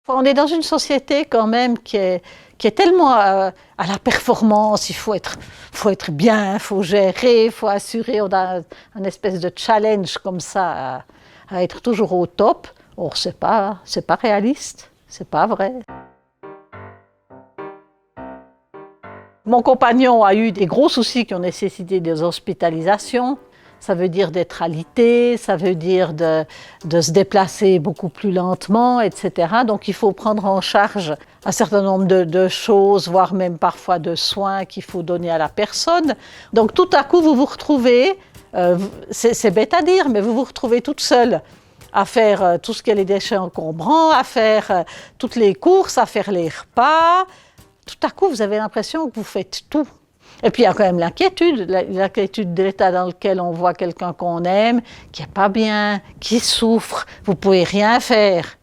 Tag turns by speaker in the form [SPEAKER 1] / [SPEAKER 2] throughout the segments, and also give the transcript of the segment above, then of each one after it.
[SPEAKER 1] On est dans une société quand même qui est tellement à la performance, il faut être bien, il faut gérer, il faut assurer, on a un espèce de challenge comme ça à être toujours au top. Or, c'est pas réaliste, c'est pas vrai. Mon compagnon a eu des gros soucis qui ont nécessité des hospitalisations. Ça veut dire d'être alité, ça veut dire de se déplacer beaucoup plus lentement, etc. Donc il faut prendre en charge un certain nombre de choses, voire même parfois de soins qu'il faut donner à la personne. Donc tout à coup, vous vous retrouvez, c'est bête à dire, mais vous vous retrouvez toute seule à faire tout ce qui est les déchets encombrants, à faire toutes les courses, à faire les repas. Tout à coup, vous avez l'impression que vous faites tout. Et puis il y a quand même l'inquiétude de l'état dans lequel on voit quelqu'un qu'on aime, qui n'est pas bien, qui souffre, vous ne pouvez rien faire.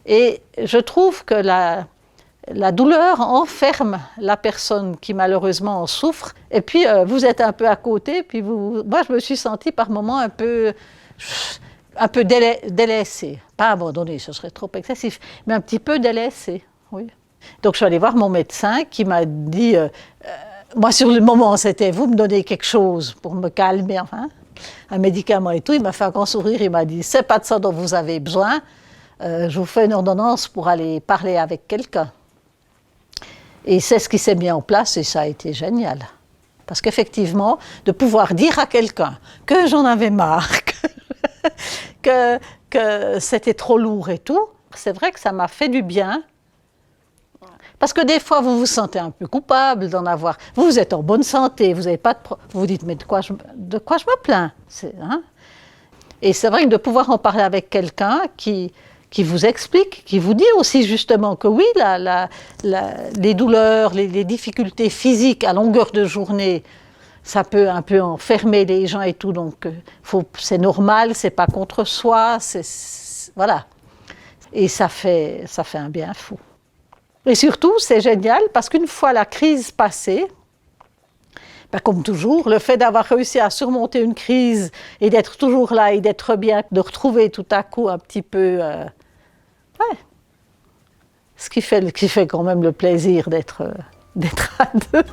[SPEAKER 1] Et je trouve que la douleur enferme la personne qui malheureusement en souffre. Et puis vous êtes un peu à côté, puis moi je me suis sentie par moments un peu délaissée. Pas abandonnée, ce serait trop excessif, mais un petit peu délaissée, oui. Donc je suis allée voir mon médecin qui m'a dit... moi, sur le moment, c'était vous me donnez quelque chose pour me calmer, enfin, un médicament et tout. Il m'a fait un grand sourire, il m'a dit c'est pas de ça dont vous avez besoin, je vous fais une ordonnance pour aller parler avec quelqu'un. Et c'est ce qui s'est mis en place et ça a été génial. Parce qu'effectivement, de pouvoir dire à quelqu'un que j'en avais marre, que c'était trop lourd et tout, c'est vrai que ça m'a fait du bien. Parce que des fois, vous vous sentez un peu coupable d'en avoir. Vous êtes en bonne santé, vous n'avez pas de vous vous dites, mais de quoi je me plains, hein? Et c'est vrai que de pouvoir en parler avec quelqu'un qui vous explique, qui vous dit aussi justement que oui, les douleurs, les difficultés physiques à longueur de journée, ça peut un peu enfermer les gens et tout, donc c'est normal, c'est pas contre soi, voilà. Et ça fait un bien fou. Et surtout, c'est génial parce qu'une fois la crise passée, comme toujours, le fait d'avoir réussi à surmonter une crise et d'être toujours là et d'être bien, de retrouver tout à coup un petit peu... ce qui fait quand même le plaisir d'être à deux.